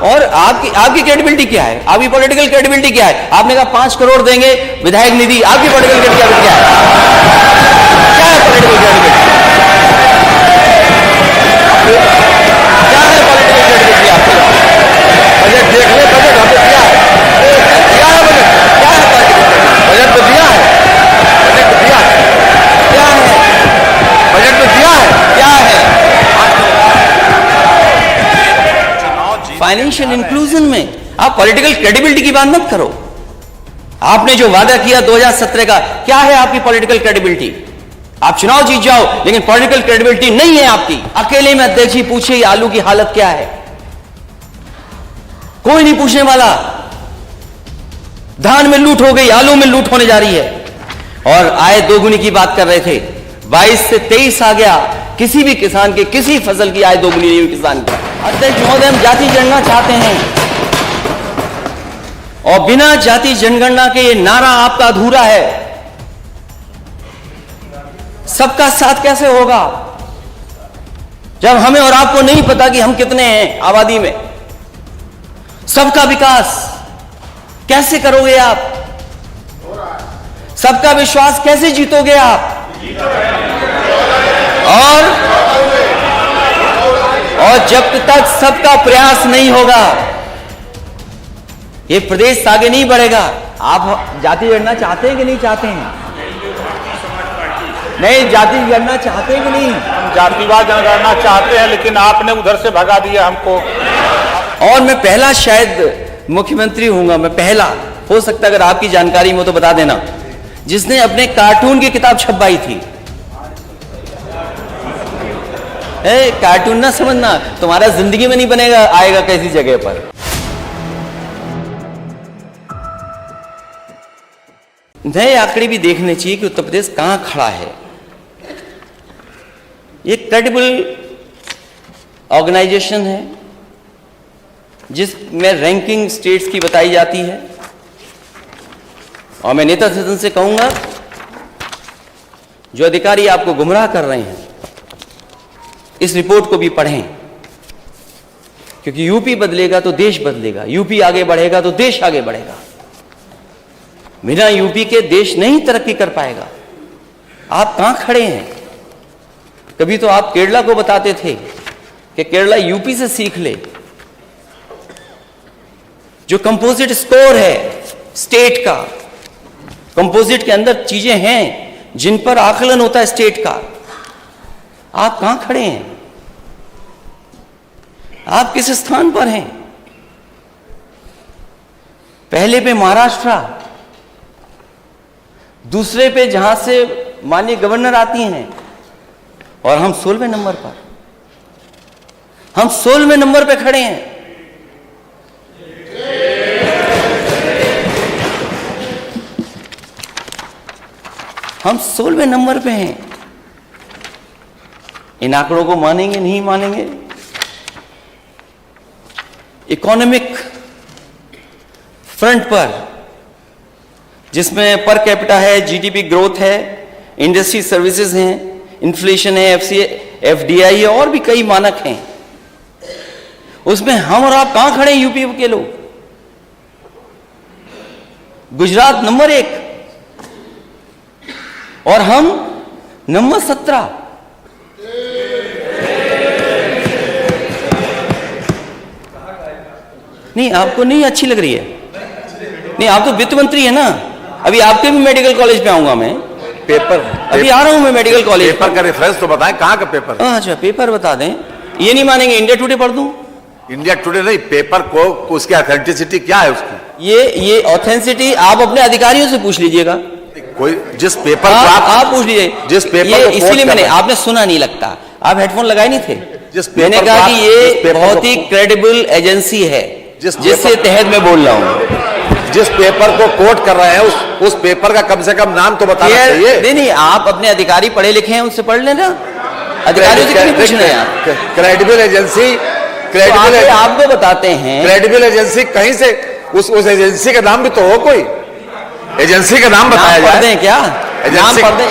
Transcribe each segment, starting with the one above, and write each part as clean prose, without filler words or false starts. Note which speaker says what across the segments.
Speaker 1: और आपकी क्रेडिबिलिटी क्या है? आपकी पॉलिटिकल क्रेडिबिलिटी क्या है? आपने कहा 5 करोड़ देंगे विधायक निधि, आपकी पॉलिटिकल क्रेडिबिलिटी क्या है? क्या है पॉलिटिकल क्रेडिबिलिटी? क्या है पॉलिटिकल क्रेडिबिलिटी आपकी? बजट देख ले, बजट हमने दिया है, क्या है बजट? क्या है बजट? तो दिया है, बजट तो दिया है, क्या है बजट? तो दिया है, क्या है? फाइनेंशियल इंक्लूजन में आप पॉलिटिकल क्रेडिबिलिटी की बात मत करो। आपने जो वादा किया 2017 का, क्या है आपकी पॉलिटिकल क्रेडिबिलिटी? आप चुनाव जीत जाओ लेकिन पॉलिटिकल क्रेडिबिलिटी नहीं है आपकी। अकेले में अध्यक्ष जी पूछे आलू की हालत क्या है, कोई नहीं पूछने वाला। धान में लूट हो गई, आलू में लूट होने जा रही है। और आय दोगुनी की बात कर रहे थे, 22 से 23 आ गया, किसी भी किसान के किसी फसल की आय दोगुनी नहीं हुई किसान की। अध्यक्ष महोदय, हम जाति जनगणना चाहते हैं और बिना जाति जनगणना के ये नारा आपका अधूरा है। सबका साथ कैसे होगा जब हमें और आपको नहीं पता कि हम कितने हैं आबादी में? सबका विकास कैसे करोगे आप? सबका विश्वास कैसे जीतोगे आप? और जब तक सबका प्रयास नहीं होगा ये प्रदेश आगे नहीं बढ़ेगा। आप जाति जनगणना चाहते हैं कि नहीं चाहते हैं? नहीं, जाति जनगणना चाहते हैं कि नहीं?
Speaker 2: हम जातिवाद जनगणना चाहते हैं, लेकिन आपने उधर से भगा दिया हमको।
Speaker 1: और मैं पहला शायद मुख्यमंत्री हूंगा, मैं पहला, हो सकता है अगर आपकी जानकारी में हो तो बता देना, जिसने अपने कार्टून की किताब छपवाई थी। कार्टून ना समझना, तुम्हारा जिंदगी में नहीं बनेगा, आएगा कैसी जगह पर। नए आंकड़े भी देखने चाहिए कि उत्तर प्रदेश कहां खड़ा है। ये क्रेडिबल ऑर्गेनाइजेशन है जिसमें रैंकिंग स्टेट्स की बताई जाती है। और मैं नेता सदन से कहूंगा, जो अधिकारी आपको गुमराह कर रहे हैं, इस रिपोर्ट को भी पढ़ें, क्योंकि यूपी बदलेगा तो देश बदलेगा, यूपी आगे बढ़ेगा तो देश आगे बढ़ेगा। बिना यूपी के देश नहीं तरक्की कर पाएगा। आप कहां खड़े हैं? कभी तो आप केरला को बताते थे कि केरला यूपी से सीख ले। जो कंपोजिट स्कोर है स्टेट का, कंपोजिट के अंदर चीजें हैं जिन पर आकलन होता है स्टेट का। आप कहां खड़े हैं? आप किस स्थान पर हैं? पहले पे महाराष्ट्र, दूसरे पे जहां से माननीय गवर्नर आती हैं, और हम 16वें नंबर पर, हम 16वें नंबर पे खड़े हैं। हम 16वें नंबर पे हैं। इन आंकड़ों को मानेंगे नहीं मानेंगे? इकोनॉमिक फ्रंट पर, जिसमें पर कैपिटा है, जीडीपी ग्रोथ है, इंडस्ट्री सर्विसेज हैं, इन्फ्लेशन है, एफडीआई है, और भी कई मानक हैं, उसमें हम और आप कहां खड़े हैं यूपी के लोग? गुजरात नंबर 1 और हम नंबर 17। नहीं, आपको नहीं अच्छी लग रही है? नहीं, आप तो वित्त मंत्री है ना। अभी आपके भी मेडिकल कॉलेज पे आऊंगा मैं।
Speaker 2: पेपर
Speaker 1: अभी आ रहा हूं मैं मेडिकल कॉलेज।
Speaker 2: पेपर का रेफरेंस तो बताएं, कहां का पेपर?
Speaker 1: अच्छा, पेपर बता दें। ये नहीं मानेंगे, इंडिया टुडे पढ़ दूं?
Speaker 2: इंडिया टुडे नहीं, पेपर को उसकी ऑथेंटिसिटी क्या है उसकी?
Speaker 1: ये ऑथेंटिसिटी आप अपने अधिकारियों से पूछ लीजिएगा।
Speaker 2: कोई जिस पेपर
Speaker 1: आप पूछ लीजिए।
Speaker 2: जिस पेपर को
Speaker 1: इसलिए मैंने, आपने सुना नहीं लगता, आप हेडफोन लगाए नहीं थे। मैंने कहा कि ये बहुत ही क्रेडिबल एजेंसी है जिसके तहत मैं बोल रहा हूं।
Speaker 2: जिस पेपर को कोट कर रहे हैं उस पेपर का कम से कम नाम तो बताना चाहिए।
Speaker 1: नहीं, आप अपने अधिकारी पढ़े लिखे हैं, उनसे पढ़ लेना। अधिकारियों से क्यों पूछ रहे हैं आप?
Speaker 2: क्रेडिबल एजेंसी,
Speaker 1: आपको बताते हैं।
Speaker 2: क्रेडिबल एजेंसी कहीं से, उस एजेंसी का नाम भी तो हो, कोई एजेंसी का नाम बताया जाए।
Speaker 1: पढ़ दें क्या? नाम पढ़ दें,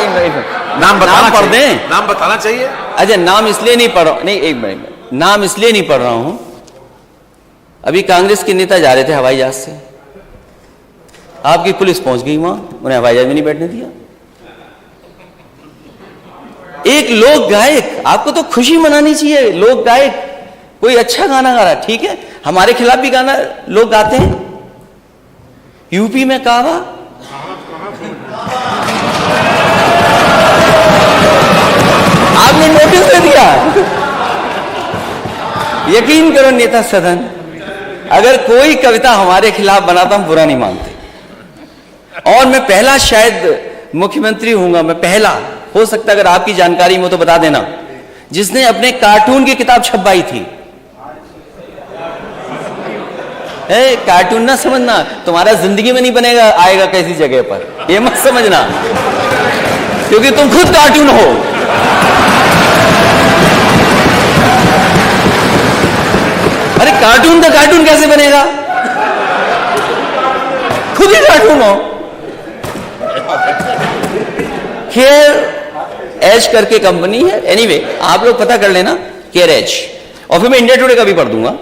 Speaker 2: नाम
Speaker 1: पढ़ दें।
Speaker 2: नाम बताना चाहिए।
Speaker 1: अच्छा, नाम इसलिए नहीं पढ़ रहा हूं, नहीं एक मिनट, नाम इसलिए नहीं पढ़ रहा हूं अभी कांग्रेस के नेता जा रहे थे हवाई जहाज से, आपकी पुलिस पहुंच गई वहां, उन्हें हवाई जहाज में नहीं बैठने दिया। एक लोक गायक, आपको तो खुशी मनानी चाहिए, लोक गायक कोई अच्छा गाना गा रहा है, ठीक है, हमारे खिलाफ भी गाना लोग गाते हैं। यूपी में कहवा, आपने नोटिस दे दिया। यकीन करो नेता सदन, अगर कोई कविता हमारे खिलाफ बनाता हम बुरा नहीं मानते। और मैं पहला शायद मुख्यमंत्री हूंगा, मैं पहला, हो सकता अगर आपकी जानकारी में तो बता देना, जिसने अपने कार्टून की किताब छपवाई थी। कार्टून ना समझना, तुम्हारा जिंदगी में नहीं बनेगा, आएगा कैसी जगह पर, ये मत समझना, क्योंकि तुम खुद कार्टून हो। अरे कार्टून का कार्टून कैसे बनेगा, खुद ही कार्टून हो। केयर एज करके कंपनी है, एनीवे आप लोग पता कर लेना, केयर एज। और फिर मैं इंडिया टुडे का भी पढ़ दूंगा,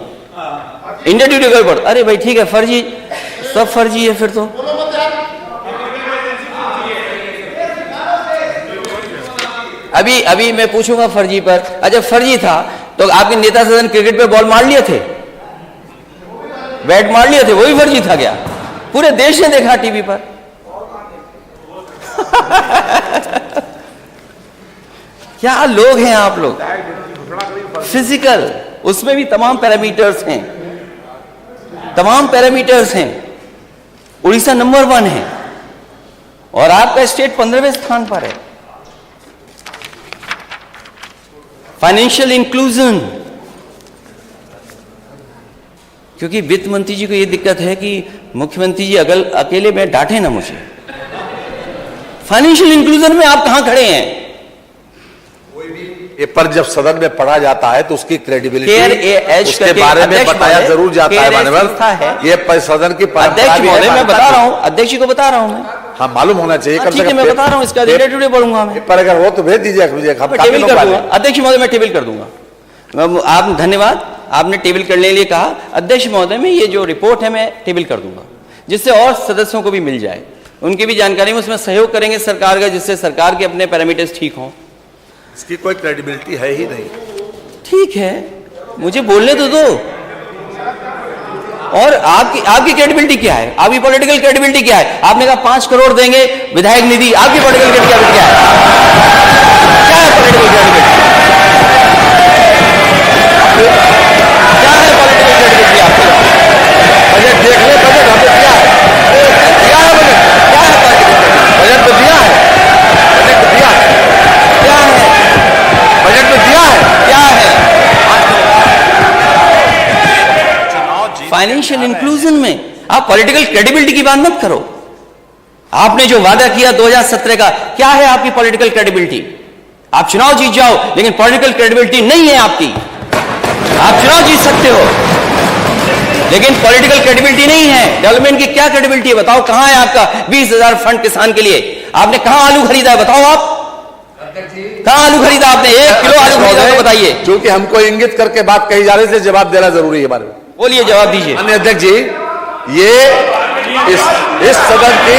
Speaker 1: इंडिया टुडे का भी पढ़। अरे भाई ठीक है, फर्जी, सब फर्जी है फिर तो। अभी मैं पूछूंगा फर्जी पर। अच्छा फर्जी था तो आपके नेता सदन क्रिकेट पे बॉल मार लिए थे, बैट मार लिए थे, वही फर्जी था क्या? पूरे देश ने देखा टीवी पर। क्या लोग हैं आप लोग। फिजिकल, उसमें भी तमाम पैरामीटर्स हैं, तमाम पैरामीटर्स हैं। उड़ीसा नंबर 1 है और आपका स्टेट 15वें स्थान पर है। फाइनेंशियल इंक्लूजन, क्योंकि वित्त मंत्री जी को यह दिक्कत है कि मुख्यमंत्री जी अकेले में डांटे ना मुझे। फाइनेंशियल इंक्लूजन में आप कहां खड़े हैं?
Speaker 2: ये पर जब सदन में पढ़ा जाता है तो उसकी क्रेडिबिलिटी
Speaker 1: उसके
Speaker 2: बारे में बताया जरूर जाता है। माननीय, ये सदन की
Speaker 1: अध्यक्ष महोदय, मैं बता रहा हूं, अध्यक्ष जी को बता रहा हूं मैं।
Speaker 2: हाँ मालूम होना चाहिए।
Speaker 1: ठीक है, मैं बता रहा हूं, इसका इंडिया टुडे पढ़ूंगा मैं।
Speaker 2: पर अगर हो तो भेज दीजिए मुझे,
Speaker 1: टेबल कर दूंगा। अध्यक्ष महोदय मैं टेबल कर दूंगा। आप धन्यवाद, आपने टेबल करने के लिए कहा। अध्यक्ष महोदय में ये जो रिपोर्ट है मैं टेबल कर दूंगा, जिससे और सदस्यों को भी मिल जाए, उनकी भी जानकारी में उसमें सहयोग करेंगे सरकार का, जिससे सरकार के अपने पैरामीटर्स ठीक हों।
Speaker 2: इसकी कोई क्रेडिबिलिटी है ही नहीं।
Speaker 1: ठीक है, मुझे बोलने तो दो। और आपकी क्रेडिबिलिटी क्या है? आपकी पॉलिटिकल क्रेडिबिलिटी क्या है? आपने कहा 5 करोड़ देंगे विधायक निधि, आपकी पॉलिटिकल क्रेडिबिलिटी क्या है? क्या है पॉलिटिकल क्रेडिबिलिटी? क्या है पॉलिटिकल क्रेडिबिलिटी आपकी?
Speaker 2: बजट देख ले, बजट हमने दिया है, दिया है बजट, क्या है बजट तो दिया है, बजट तो दिया है, क्या है बजट तो दिया है, क्या है?
Speaker 1: फाइनेंशियल इंक्लूजन में आप पॉलिटिकल क्रेडिबिलिटी की बात मत करो। आपने जो वादा किया 2017 का, क्या है आपकी पॉलिटिकल क्रेडिबिलिटी? आप चुनाव जीत जाओ, लेकिन पॉलिटिकल क्रेडिबिलिटी नहीं है आपकी। आप चुनाव जीत सकते हो, लेकिन पॉलिटिकल क्रेडिबिलिटी नहीं है। डेवलपमेंट की क्या क्रेडिबिलिटी है बताओ? कहां है आपका 20,000 फंड किसान के लिए? आपने कहां आलू खरीदा है बताओ? आप कहां आलू खरीदा? आपने 1 किलो आलू खरीदा तो बताइए।
Speaker 2: क्योंकि हमको इंगित करके बात कही जा रही है, जवाब देना जरूरी है। बारे में
Speaker 1: बोलिए, जवाब दीजिए।
Speaker 2: माननीय अध्यक्ष जी, ये इस सदन की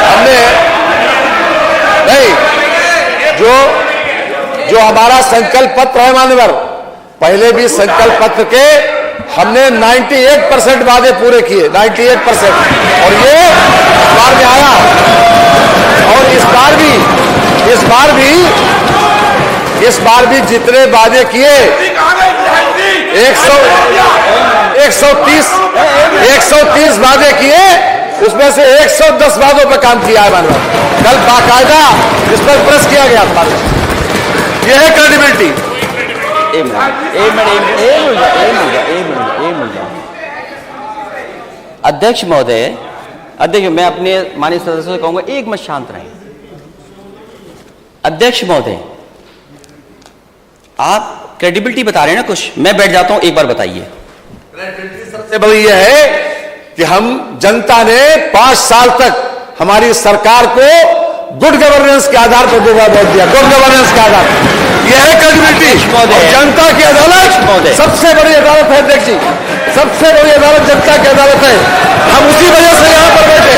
Speaker 2: हमने नहीं, जो हमारा संकल्प पत्र है मान्यवर, पहले भी संकल्प पत्र के हमने 98% वादे पूरे किए, 98%। और ये इस बार में आया, और इस बार भी जितने वादे किए 130 वादे किए, उसमें से 110 वादों पर काम किया है मानव। कल बाकायदा इस पर प्रेस किया गया था। यह है क्रेडिबिलिटी।
Speaker 1: अध्यक्ष महोदय, मैं अपने माननीय सदस्यों से कहूंगा, एक मत शांत रहें। अध्यक्ष महोदय, आप क्रेडिबिलिटी बता रहे हैं ना कुछ, मैं बैठ जाता हूं, एक बार बताइए।
Speaker 2: सबसे बड़ी यह है कि हम जनता ने 5 साल तक हमारी सरकार को गुड गवर्नेंस के आधार पर जो वोट दिया, गुड गवर्नेंस के आधार पर। यह है क्रेडिबिलिटी। और जनता की अदालत सबसे बड़ी अदालत है अध्यक्ष जी, सबसे बड़ी अदालत जनता की अदालत है। हम उसी वजह से यहां पर बैठे,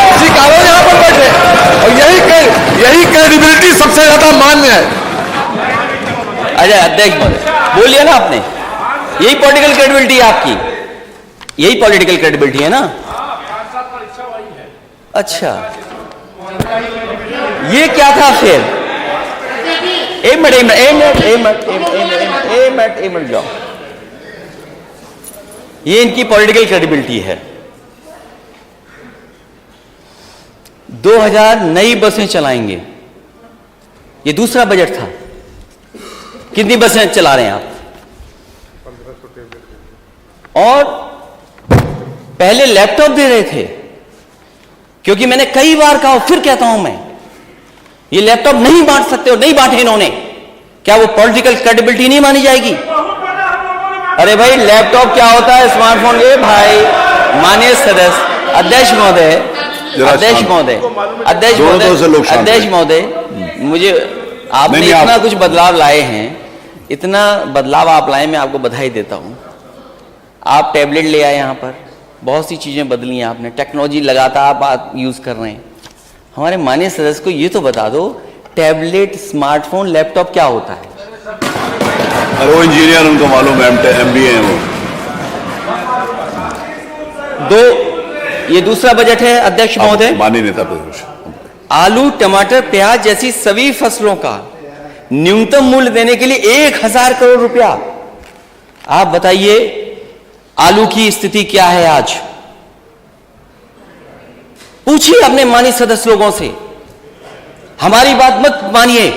Speaker 2: उसी कारण यहां पर बैठे, और यही क्रेडिबिलिटी सबसे ज्यादा मान्य है।
Speaker 1: अच्छा अध्यक्ष महोदय बोलिए ना, आपने यही पॉलिटिकल क्रेडिबिलिटी है आपकी, यही पॉलिटिकल क्रेडिबिलिटी है ना। अच्छा ये क्या था फिर? एक मिनट जाओ, ये इनकी पॉलिटिकल क्रेडिबिलिटी है। 2000 नई बसें चलाएंगे, ये दूसरा बजट था। कितनी बसें चला रहे हैं आप? और पहले लैपटॉप दे रहे थे, क्योंकि मैंने कई बार कहा, फिर कहता हूं मैं, ये लैपटॉप नहीं बांट सकते, और नहीं बांटे इन्होंने। क्या वो पॉलिटिकल क्रेडिबिलिटी नहीं मानी जाएगी? अरे भाई लैपटॉप क्या होता है, स्मार्टफोन। ये भाई माननीय सदस्य, अध्यक्ष महोदय, अध्यक्ष महोदय, अध्यक्ष महोदय, अध्यक्ष महोदय, मुझे आपने इतना कुछ बदलाव लाए हैं, इतना बदलाव आप लाए, मैं आपको बधाई देता हूं। आप टैबलेट ले आए यहां पर, बहुत सी चीजें बदली हैं आपने, टेक्नोलॉजी लगातार आप यूज कर रहे हैं। हमारे माननीय सदस्य को ये तो बता दो, टैबलेट, स्मार्टफोन, लैपटॉप क्या होता है?
Speaker 3: अरे वो इंजीनियर, उनको मालूम है, MBA है वो।
Speaker 1: ये दूसरा बजट है अध्यक्ष महोदय।
Speaker 3: माननीय नेता प्रतिपक्ष,
Speaker 1: आलू, टमाटर, प्याज जैसी सभी फसलों का न्यूनतम मूल्य देने के लिए 1000 करोड़ रुपया। आप बताइए आलू की स्थिति क्या है आज? पूछिए अपने माननीय सदस्य लोगों से, हमारी बात मत मानिए।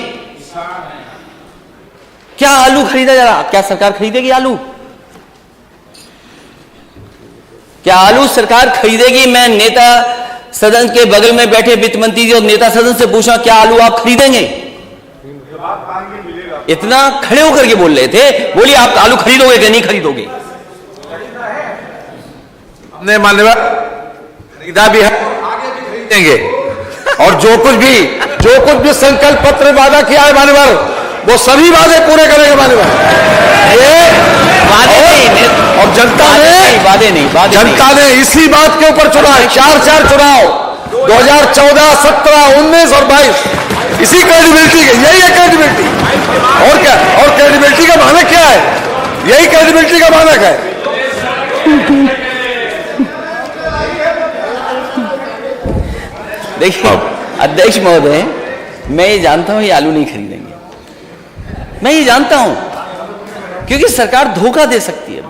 Speaker 1: क्या आलू खरीदा जा रहा? क्या सरकार खरीदेगी आलू? क्या आलू सरकार खरीदेगी? मैं नेता सदन के बगल में बैठे वित्त मंत्री जी और नेता सदन से पूछा, क्या आलू आप खरीदेंगे? इतना खड़े होकर के बोल रहे थे, बोलिए आप आलू खरीदोगे कि नहीं खरीदोगे?
Speaker 2: हमने मान्यवर खरीदा भी है, आगे भी खरीदेंगे। और जो कुछ भी संकल्प पत्र वादा किया है मान्यवर, वो सभी वादे पूरे करेंगे मान्यवर। ये
Speaker 1: वादे नहीं,
Speaker 2: और जनता ने इसी बात के ऊपर चुना है, 4 चुनाव 2014, 17, 19 और 22, इसी क्रेडिबिलिटी के, यही है क्रेडिबिलिटी। और क्या? और क्रेडिबिलिटी का मानक क्या है? यही क्रेडिबिलिटी का मानक है।
Speaker 1: देखिए अध्यक्ष महोदय, मैं ये जानता हूं ये आलू नहीं खरीदेंगे, मैं ये जानता हूं, क्योंकि सरकार धोखा दे सकती है,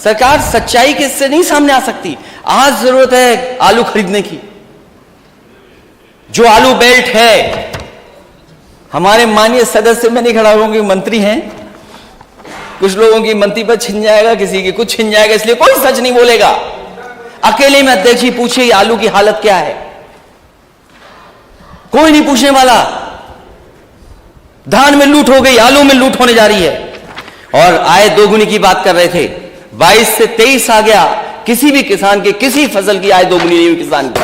Speaker 1: सरकार सच्चाई के से नहीं सामने आ सकती। आज जरूरत है आलू खरीदने की। जो आलू बेल्ट है, हमारे माननीय सदस्य, मैं नहीं खड़ा होंगे, मंत्री हैं, कुछ लोगों की मंत्री पर छिन जाएगा, किसी की कुछ छिन जाएगा, इसलिए कोई सच नहीं बोलेगा। अकेले में अध्यक्ष जी पूछिए आलू की हालत क्या है, कोई नहीं पूछने वाला। धान में लूट हो गई, आलू में लूट होने जा रही है। और आय दोगुनी की बात कर रहे थे, 22 से 23 आ गया, किसी भी किसान के किसी फसल की आय दोगुनी नहीं हुई किसान की।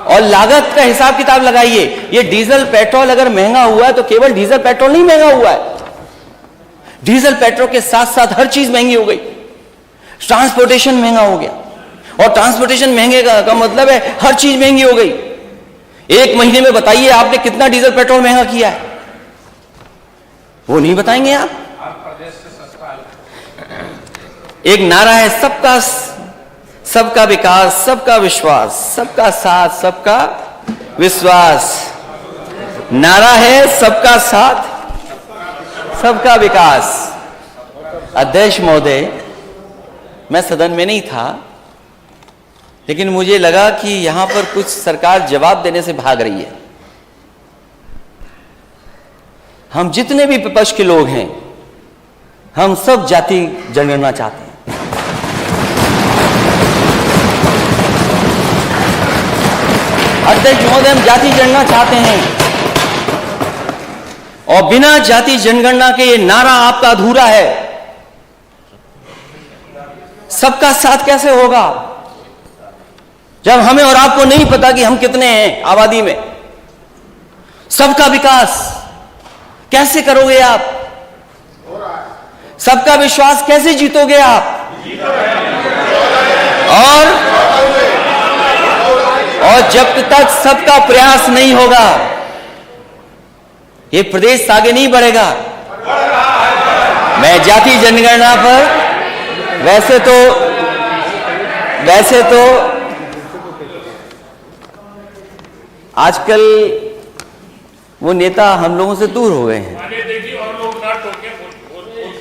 Speaker 1: और लागत का हिसाब किताब लगाइए, ये डीजल पेट्रोल अगर महंगा हुआ है तो केवल डीजल पेट्रोल नहीं महंगा हुआ है, डीजल पेट्रोल के साथ साथ हर चीज महंगी हो गई। ट्रांसपोर्टेशन महंगा हो गया, और ट्रांसपोर्टेशन महंगे का मतलब है हर चीज महंगी हो गई। एक महीने में बताइए आपने कितना डीजल पेट्रोल महंगा किया है, वो नहीं बताएंगे आप। एक नारा है सबका विकास, सबका विश्वास, सबका साथ, सबका विश्वास। नारा है सबका साथ, सबका विकास। अध्यक्ष महोदय, मैं सदन में नहीं था, लेकिन मुझे लगा कि यहां पर कुछ सरकार जवाब देने से भाग रही है। हम जितने भी विपक्ष के लोग हैं, हम सब जाति जनगणना चाहते हैं। अध्यक्ष महोदय, हम जाति जनगणना चाहते हैं, और बिना जाति जनगणना के ये नारा आपका अधूरा है। सबका साथ कैसे होगा जब हमें और आपको नहीं पता कि हम कितने हैं आबादी में? सबका विकास कैसे करोगे आप? सबका विश्वास कैसे जीतोगे आप? और जब तक सबका प्रयास नहीं होगा ये प्रदेश आगे नहीं बढ़ेगा। मैं जाति जनगणना पर वैसे तो आजकल वो नेता हम लोगों से दूर हो गए हैं।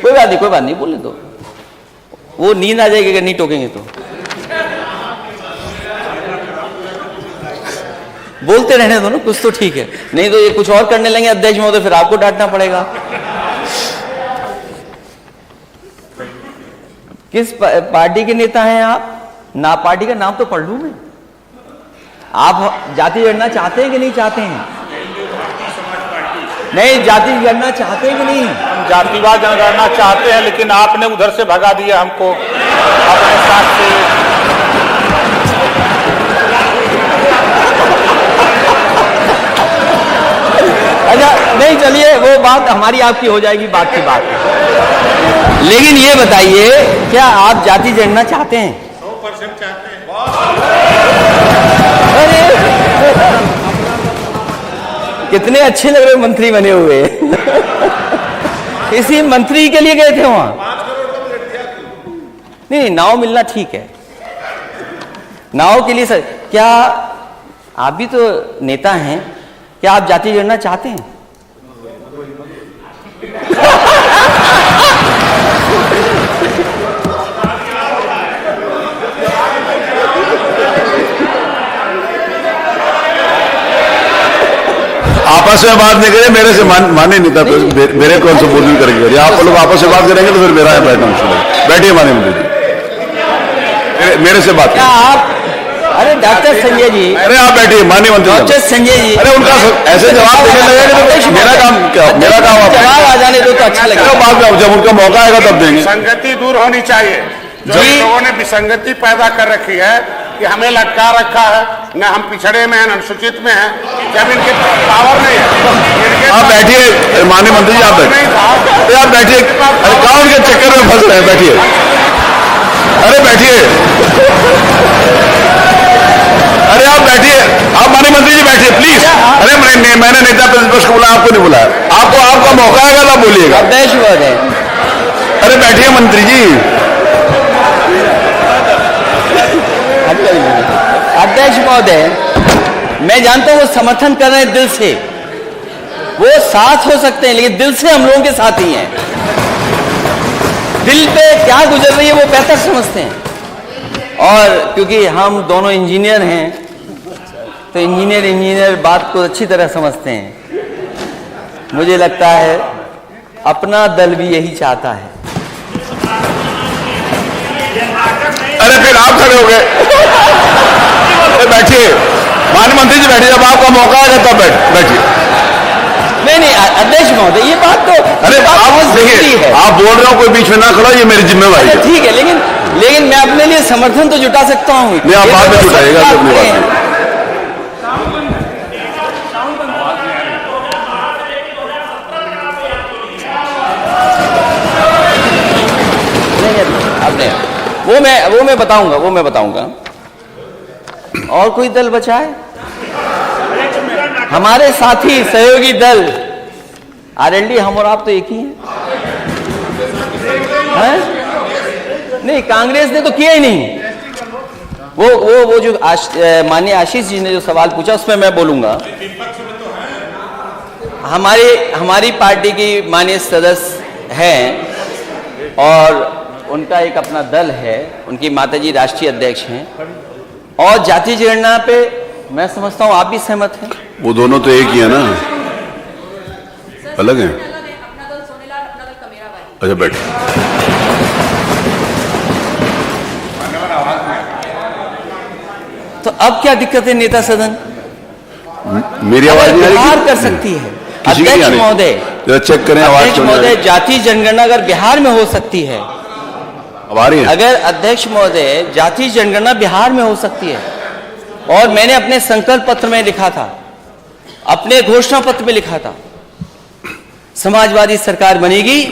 Speaker 1: कोई बात नहीं बोलने दो, वो नींद आ जाएगी अगर नहीं टोकेंगे तो। बोलते रहने दो ना, कुछ तो ठीक है, नहीं तो ये कुछ और करने लगे अध्यक्ष महोदय, फिर आपको डांटना पड़ेगा। किस पार्टी के नेता हैं आप? ना पार्टी का नाम तो पढ़ लूं मैं। आप जाति जनगणना चाहते हैं कि नहीं चाहते हैं? नहीं, जाति जनगणना चाहते हैं कि नहीं?
Speaker 4: हम जातिवाद जनगणना चाहते हैं, लेकिन आपने उधर से भगा दिया हमको अपने साथ से।
Speaker 1: अच्छा नहीं, चलिए वो बात हमारी आपकी हो जाएगी, बात की बात। लेकिन ये बताइए, क्या आप जाति जनगणना चाहते हैं?
Speaker 4: 100% चाहते हैं।
Speaker 1: अरे कितने अच्छे लग रहे मंत्री बने हुए। इसी मंत्री के लिए गए थे वहां? नहीं, नाव मिलना ठीक है, नाव के लिए सर। क्या आप भी तो नेता हैं, क्या आप जाति जनगणना चाहते हैं?
Speaker 3: आपस में बात नहीं करें, मेरे से माने नहीं था, मेरे कौन से बोलने करेंगे? आप लोग आपस में बात करेंगे तो फिर मेरा बैठना मुश्किल है। बैठिए माने मंत्री जी, मेरे से बात
Speaker 1: क्या आप? अरे डॉक्टर संजय जी,
Speaker 3: अरे आप बैठिए माननीय मंत्री।
Speaker 1: डॉक्टर संजय जी,
Speaker 3: अरे उनका ऐसे जवाब देने लगेगा तो मेरा काम क्या? मेरा काम
Speaker 1: जवाब आ जाने दो तो अच्छा लगेगा।
Speaker 3: बाद में जब उनका मौका आएगा तब देंगे।
Speaker 4: संगति दूर होनी चाहिए। जो इन लोगों ने विसंगति पैदा कर रखी है कि हमें लटका रखा है, न हम पिछड़े में हैं, न अनुसूचित में हैं, जब इनके पावर नहीं है।
Speaker 3: आप बैठिए माननीय मंत्री जी, आप बैठिए, आप बैठिए। अरे काउंट के चक्कर में फंस रहे हैं, बैठिए। अरे बैठिए, अरे आप बैठिए, आप माननीय मंत्री जी बैठिए प्लीज। अरे मैंने नेता प्रतिपक्ष को बुलाया, आपको नहीं बुलाया। आपको आपका मौका आएगा तब बोलिएगा।
Speaker 1: अध्यक्ष महोदय,
Speaker 3: अरे बैठिए मंत्री जी।
Speaker 1: अध्यक्ष महोदय, मैं जानता हूं वो समर्थन कर रहे हैं दिल से, वो साथ हो सकते हैं, लेकिन दिल से हम लोगों के साथ ही हैं। दिल पे क्या गुजर रही है वो बेहतर समझते हैं। और क्योंकि हम दोनों इंजीनियर हैं तो इंजीनियर बात को अच्छी तरह समझते हैं। मुझे लगता है अपना दल भी यही चाहता है।
Speaker 3: अरे फिर आप खड़े हो गए। बैठिए माननीय मंत्री जी, बैठिए, जब आपका मौका आएगा तब बैठिए।
Speaker 1: नहीं अध्यक्ष महोदय, ये बात तो
Speaker 3: अरे आप देखिए, आप बोल रहे हो, कोई बीच में ना खड़ा, ये मेरी जिम्मेवारी है।
Speaker 1: ठीक है, लेकिन मैं अपने लिए समर्थन तो जुटा सकता हूँ।
Speaker 3: नहीं, आप बाद में जुटाइएगा अपनी बात।
Speaker 1: वो मैं बताऊंगा। और कोई दल बचा है? हमारे साथी सहयोगी दल आरएलडी, हम और आप तो एक ही हैं। नहीं, कांग्रेस ने तो किया ही नहीं। वो जो माननीय आशीष जी ने जो सवाल पूछा उसमें मैं बोलूंगा। हमारी पार्टी की माननीय सदस्य हैं और उनका एक अपना दल है, उनकी माताजी राष्ट्रीय अध्यक्ष हैं। और जाति जनगणना पे मैं समझता हूं आप भी सहमत हैं।
Speaker 3: वो दोनों तो एक ही है ना, अलग है। अच्छा बैठ।
Speaker 1: तो अब क्या दिक्कत है नेता सदन?
Speaker 3: मेरी आवाज नहीं आ रही?
Speaker 1: बिहार कर सकती है अध्यक्ष महोदय,
Speaker 3: जरा चेक करें आवाज।
Speaker 1: अध्यक्ष महोदय, जाति जनगणना अगर बिहार में हो सकती है
Speaker 3: अब आ रही है?
Speaker 1: अगर अध्यक्ष महोदय, जाति जनगणना बिहार में हो सकती है, और मैंने अपने संकल्प पत्र में लिखा था, अपने घोषणा पत्र में लिखा था, समाजवादी सरकार बनेगी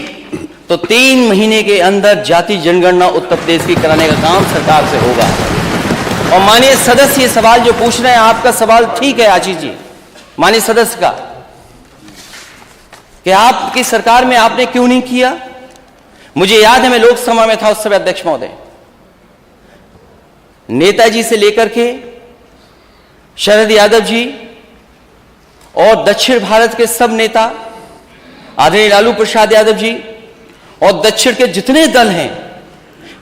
Speaker 1: तो 3 महीने के अंदर जाति जनगणना उत्तर प्रदेश की कराने का काम सरकार से होगा। और माननीय सदस्य, ये सवाल जो पूछ रहे हैं, आपका सवाल ठीक है आशीष जी, माननीय सदस्य का, कि आपकी सरकार में आपने क्यों नहीं किया। मुझे याद है, मैं लोकसभा में था उस समय अध्यक्ष महोदय, नेताजी से लेकर के शरद यादव जी और दक्षिण भारत के सब नेता, आदरणीय लालू प्रसाद यादव जी, और दक्षिण के जितने दल हैं,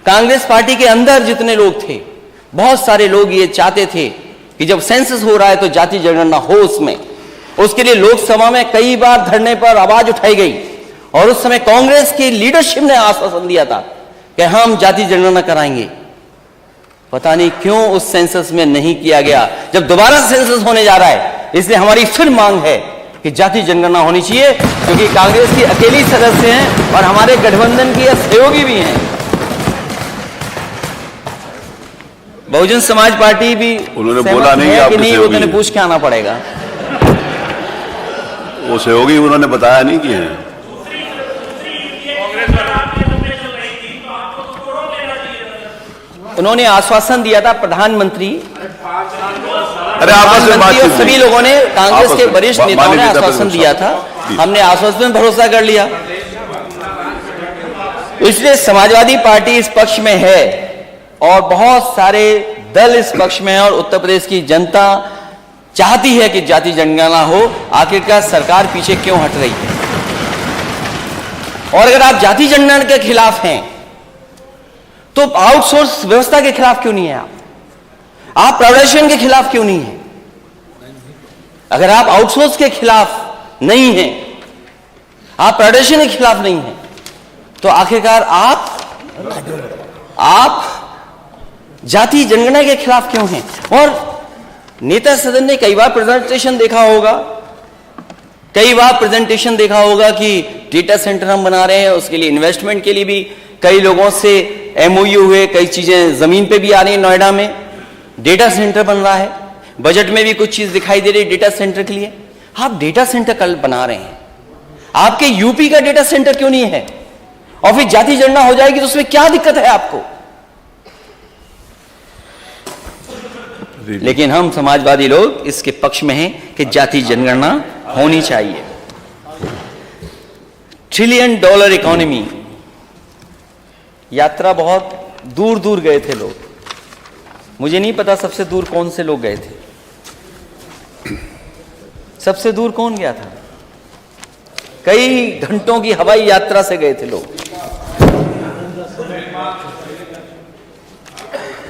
Speaker 1: कांग्रेस पार्टी के अंदर जितने लोग थे, बहुत सारे लोग ये चाहते थे कि जब सेंसस हो रहा है तो जाति जनगणना हो उसमें। उसके लिए लोकसभा में कई बार धरने पर आवाज उठाई गई, और उस समय कांग्रेस की लीडरशिप ने आश्वासन दिया था कि हम जाति जनगणना कराएंगे। पता नहीं क्यों उस सेंसस में नहीं किया गया। जब दोबारा सेंसस होने जा रहा है, इसलिए हमारी फिर मांग है कि जाति जनगणना होनी चाहिए, क्योंकि कांग्रेस की अकेली सदस्य हैं और हमारे गठबंधन की सहयोगी भी हैं। बहुजन समाज पार्टी भी
Speaker 3: उन्होंने बोला नहीं
Speaker 1: है
Speaker 3: कि
Speaker 1: नहीं,
Speaker 3: सहयोगी
Speaker 1: उन्होंने
Speaker 3: है।
Speaker 1: पूछ के आना पड़ेगा।
Speaker 3: वो सहयोगी उन्होंने बताया नहीं कि हैं।
Speaker 1: उन्होंने आश्वासन दिया था प्रधानमंत्री,
Speaker 3: अरे आपस में बात
Speaker 1: और सभी लोगों ने, कांग्रेस के
Speaker 3: आपस में
Speaker 1: वरिष्ठ नेताओं ने आश्वासन दिया था,
Speaker 3: जी।
Speaker 1: हमने आश्वासन में भरोसा कर लिया। इसलिए समाजवादी पार्टी इस पक्ष में है और बहुत सारे दल इस पक्ष में है, और उत्तर प्रदेश की जनता चाहती है कि जाति जनगणना हो। आखिरकार सरकार पीछे क्यों हट रही है? और अगर आप जाति जनगणना के खिलाफ हैं तो आउटसोर्स व्यवस्था के खिलाफ क्यों नहीं है? आप प्राइवेटाइजेशन के खिलाफ क्यों नहीं है? अगर आप आउटसोर्स के खिलाफ नहीं हैं, आप प्राइवेटाइजेशन के खिलाफ नहीं हैं, तो आखिरकार आप जाति जनगणना के खिलाफ क्यों हैं? और नेता सदन ने कई बार प्रेजेंटेशन देखा होगा कि डेटा सेंटर हम बना रहे हैं, उसके लिए इन्वेस्टमेंट के लिए भी कई लोगों से एमओयू हुए, कई चीजें जमीन पे भी आ रही हैं। नोएडा में डेटा सेंटर बन रहा है, बजट में भी कुछ चीज दिखाई दे रही है डेटा सेंटर के लिए। आप डेटा सेंटर कल बना रहे हैं, आपके यूपी का डेटा सेंटर क्यों नहीं है? और फिर जाति जनगणना हो जाएगी तो उसमें क्या दिक्कत है आपको? लेकिन हम समाजवादी लोग इसके पक्ष में हैं कि जाति जनगणना होनी चाहिए। $1 ट्रिलियन इकोनॉमी, यात्रा बहुत दूर दूर गए थे लोग। मुझे नहीं पता सबसे दूर कौन से लोग गए थे। सबसे दूर कौन गया था? कई घंटों की हवाई यात्रा से गए थे लोग।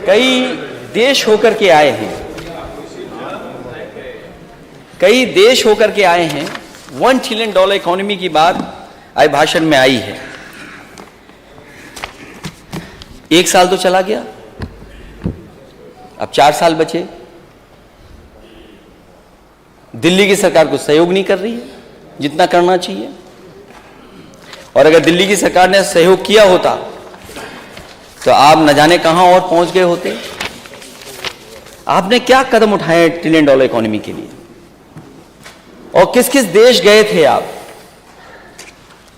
Speaker 1: कई देश होकर के आए हैं, कई देश होकर के आए हैं। $1 ट्रिलियन इकोनॉमी की बात आज भाषण में आई है। 1 साल तो चला गया, अब 4 साल बचे। दिल्ली की सरकार को सहयोग नहीं कर रही है जितना करना चाहिए, और अगर दिल्ली की सरकार ने सहयोग किया होता तो आप न जाने कहां और पहुंच गए होते। आपने क्या कदम उठाए $1 ट्रिलियन इकोनॉमी के लिए, और किस किस देश गए थे आप?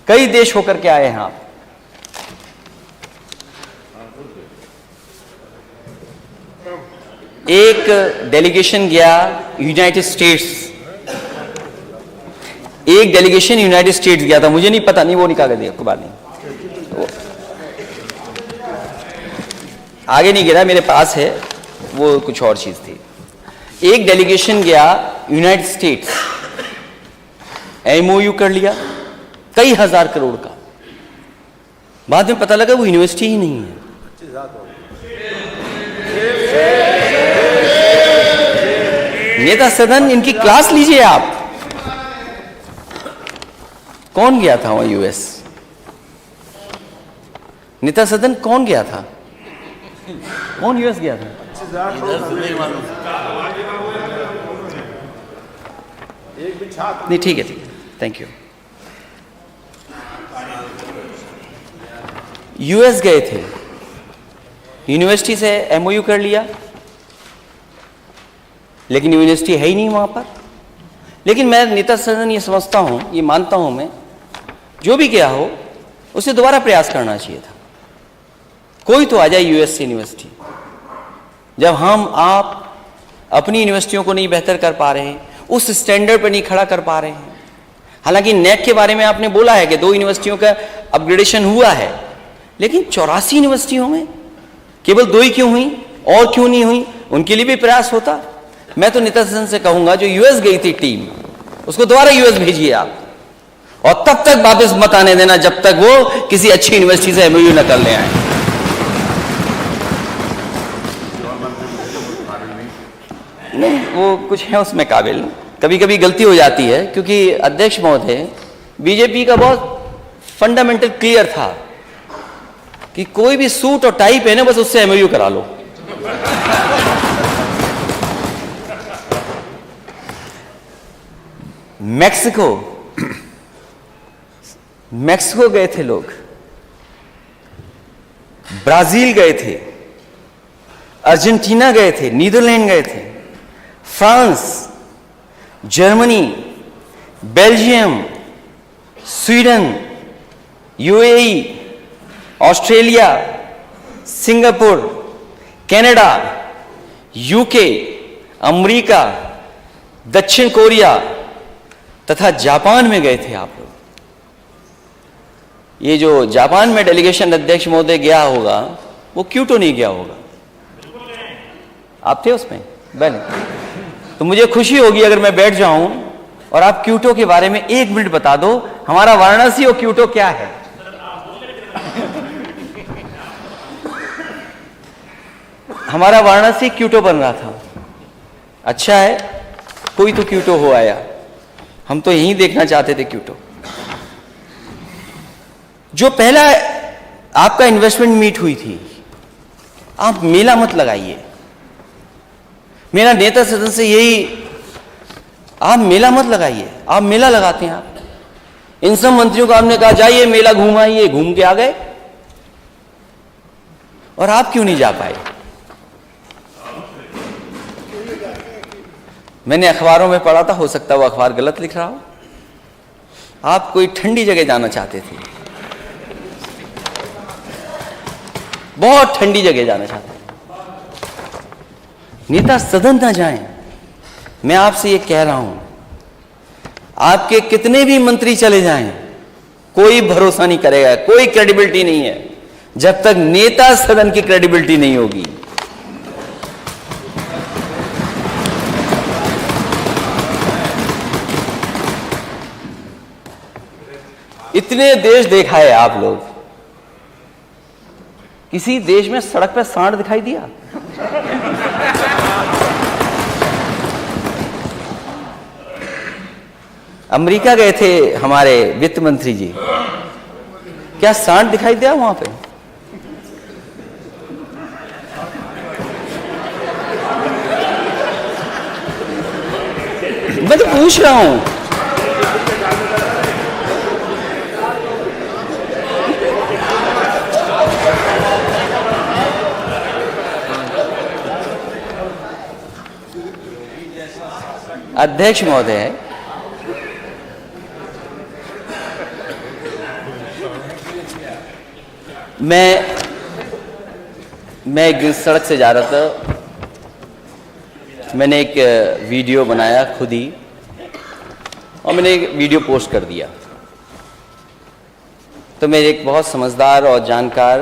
Speaker 1: कई देश होकर के आए हैं आप। एक डेलीगेशन गया यूनाइटेड स्टेट्स, एक डेलीगेशन यूनाइटेड स्टेट्स गया था। मुझे नहीं पता, नहीं वो नहीं कागज आपको बात नहीं, आगे नहीं गिरा, मेरे पास है, वो कुछ और चीज थी। एक डेलीगेशन गया यूनाइटेड स्टेट्स, एमओयू कर लिया कई हजार करोड़ का। बाद में पता लगा वो यूनिवर्सिटी ही नहीं है। नेता सदन, इनकी क्लास लीजिए आप। कौन गया था वहां यूएस? नेता सदन कौन गया था? कौन यूएस गया था? नहीं, ठीक है, थैंक यू। यूएस गए थे यूनिवर्सिटी से एमओयू कर लिया, लेकिन यूनिवर्सिटी है ही नहीं वहां पर। लेकिन मैं नेता सदन ये समझता हूं, ये मानता हूं मैं, जो भी किया हो उसे दोबारा प्रयास करना चाहिए था। कोई तो आ जाए यूएस से यूनिवर्सिटी। जब हम आप अपनी यूनिवर्सिटियों को नहीं बेहतर कर पा रहे हैं, उस स्टैंडर्ड पर नहीं खड़ा कर पा रहे हैं। हालांकि नेक के बारे में आपने बोला है कि 2 यूनिवर्सिटियों का अपग्रेडेशन हुआ है, लेकिन 84 यूनिवर्सिटियों में केवल 2 ही क्यों हुई, और क्यों नहीं हुई? उनके लिए भी प्रयास होता। मैं तो नेता सदन से कहूंगा, जो यूएस गई थी टीम, उसको दोबारा यूएस भेजिए आप, और तब तक वापस मत आने देना जब तक वो किसी अच्छी यूनिवर्सिटी से एमओयू न कर ले आए। नहीं, वो कुछ है उसमें काबिल, कभी कभी गलती हो जाती है, क्योंकि अध्यक्ष महोदय, बीजेपी का बहुत फंडामेंटल क्लियर था कि कोई भी सूट और टाई पहने बस उससे एमओयू करा लो। मैक्सिको गए थे लोग, ब्राजील गए थे, अर्जेंटीना गए थे, नीदरलैंड गए थे, France, Germany, Belgium, Sweden, UAE, Australia, Singapore, Canada, UK, America, दक्षिण कोरिया तथा जापान में गए थे आप लोग। ये जो जापान में डेलीगेशन अध्यक्ष महोदय गया होगा, वो क्योटो नहीं गया होगा। आप थे उसमें? बने। तो मुझे खुशी होगी अगर मैं बैठ जाऊं और आप क्योटो के बारे में 1 मिनट बता दो, हमारा वाराणसी और क्योटो क्या है। हमारा वाराणसी क्योटो बन रहा था। अच्छा है, कोई तो क्योटो हो आया, हम तो यहीं देखना चाहते थे क्योटो। जो पहला आपका इन्वेस्टमेंट मीट हुई थी, आप मेला मत लगाइए। मेरा नेता सदन से यही, आप मेला मत लगाइए। आप मेला लगाते हैं। आप इन सब मंत्रियों को आपने कहा जाइए मेला घुमाइए, घूम के आ गए, और आप क्यों नहीं जा पाए? मैंने अखबारों में पढ़ा था, हो सकता है वो अखबार गलत लिख रहा हो, आप कोई ठंडी जगह जाना चाहते थे, बहुत ठंडी जगह जाना चाहते थे। नेता सदन ना जाएं। मैं आपसे ये कह रहा हूं, आपके कितने भी मंत्री चले जाएं, कोई भरोसा नहीं करेगा, कोई क्रेडिबिलिटी नहीं है जब तक नेता सदन की क्रेडिबिलिटी नहीं होगी। इतने देश देखा है आप लोग, किसी देश में सड़क पे सांड दिखाई दिया? अमेरिका गए थे हमारे वित्त मंत्री जी, क्या सांड दिखाई दिया वहां पे? मैं तो पूछ रहा हूं। अध्यक्ष महोदय, मैं एक सड़क से जा रहा था, मैंने एक वीडियो बनाया खुद ही, और मैंने एक वीडियो पोस्ट कर दिया। तो मेरे एक बहुत समझदार और जानकार,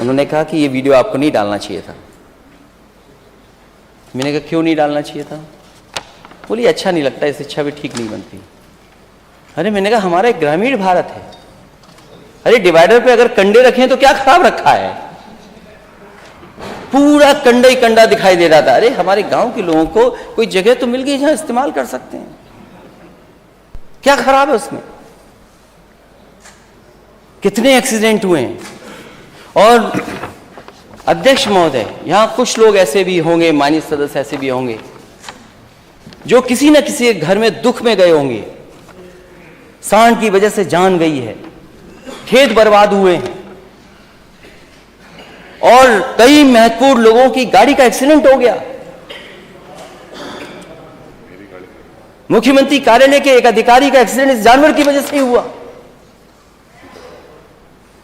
Speaker 1: उन्होंने कहा कि ये वीडियो आपको नहीं डालना चाहिए था। मैंने कहा क्यों नहीं डालना चाहिए था? बोली अच्छा नहीं लगता, इससे इच्छा भी ठीक नहीं बनती। अरे मैंने कहा हमारा एक ग्रामीण भारत है, अरे डिवाइडर पे अगर कंडे रखे हैं तो क्या खराब रखा है? पूरा कंडा ही कंडा दिखाई दे रहा था। अरे हमारे गांव के लोगों को कोई जगह तो मिल गई जहां इस्तेमाल कर सकते हैं, क्या खराब है उसमें? कितने एक्सीडेंट हुए हैं। और अध्यक्ष महोदय, यहां कुछ लोग ऐसे भी होंगे, माननीय सदस्य ऐसे भी होंगे, जो किसी न किसी घर में दुख में गए होंगे, सांड की वजह से जान गई है, खेत बर्बाद हुए हैं, और कई महत्वपूर्ण लोगों की गाड़ी का एक्सीडेंट हो गया। मुख्यमंत्री कार्यालय के एक अधिकारी का एक्सीडेंट इस जानवर की वजह से ही हुआ,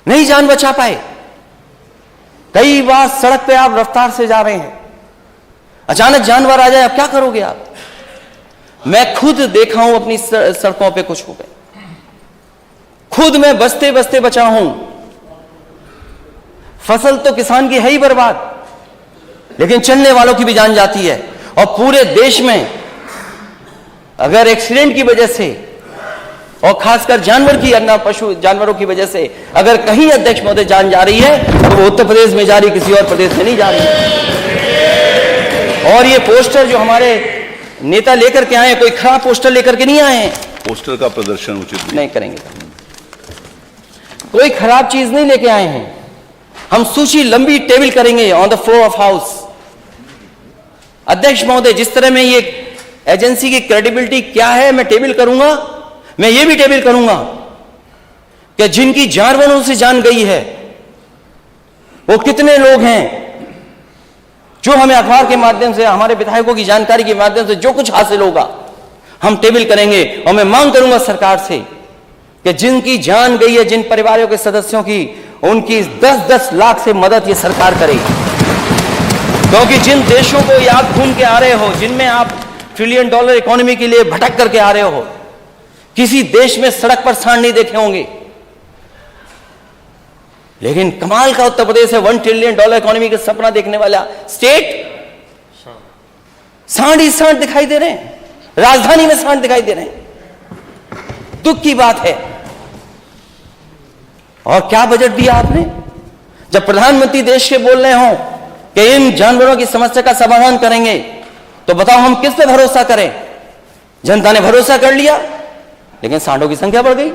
Speaker 1: नहीं जान बचा पाए। कई बार सड़क पे आप रफ्तार से जा रहे हैं, अचानक जानवर आ जाए, अब क्या करोगे आप? मैं खुद देखा हूं अपनी सड़कों पे कुछ हो गए, खुद मैं बचते बचते बचा हूं। फसल तो किसान की है ही बर्बाद, लेकिन चलने वालों की भी जान जाती है। और पूरे देश में अगर एक्सीडेंट की वजह से और खासकर जानवर की पशु जानवरों की वजह से अगर कहीं अध्यक्ष महोदय जान जा रही है तो वो उत्तर प्रदेश में जा रही, किसी और प्रदेश में नहीं जा रही। और ये पोस्टर जो हमारे नेता लेकर के आए हैं, कोई खराब पोस्टर लेकर के नहीं आए हैं।
Speaker 3: पोस्टर का प्रदर्शन उचित
Speaker 1: नहीं करेंगे, कोई खराब चीज नहीं लेके आए हैं। हम सूची लंबी टेबल करेंगे on the floor of house. अध्यक्ष महोदय, जिस तरह में ये एजेंसी की क्रेडिबिलिटी क्या है मैं टेबल करूंगा, मैं ये भी टेबल करूंगा कि जिनकी जानवरों से जान गई है वो कितने लोग हैं, जो हमें अखबार के माध्यम से, हमारे विधायकों की जानकारी के माध्यम से जो कुछ हासिल होगा हम टेबल करेंगे। और मैं मांग करूंगा सरकार से कि जिनकी जान गई है, जिन परिवारों के सदस्यों की, उनकी 10-10 लाख से मदद ये सरकार करे। क्योंकि जिन देशों को ये आप घूम के आ रहे हो, जिनमें आप $1 ट्रिलियन इकोनॉमी के लिए भटक करके आ रहे हो, किसी देश में सड़क पर सांड नहीं देखे होंगे, लेकिन कमाल का उत्तर प्रदेश है, $1 ट्रिलियन इकोनॉमी का सपना देखने वाला स्टेट। सांड ही सांड दिखाई दे रहे हैं, राजधानी में सांड दिखाई दे रहे हैं। दुख की बात है। और क्या बजट दिया आपने? जब प्रधानमंत्री देश के बोल रहे हो कि इन जानवरों की समस्या का समाधान करेंगे, तो बताओ हम किस पे भरोसा करें? जनता ने भरोसा कर लिया, लेकिन सांडों की संख्या बढ़ गई।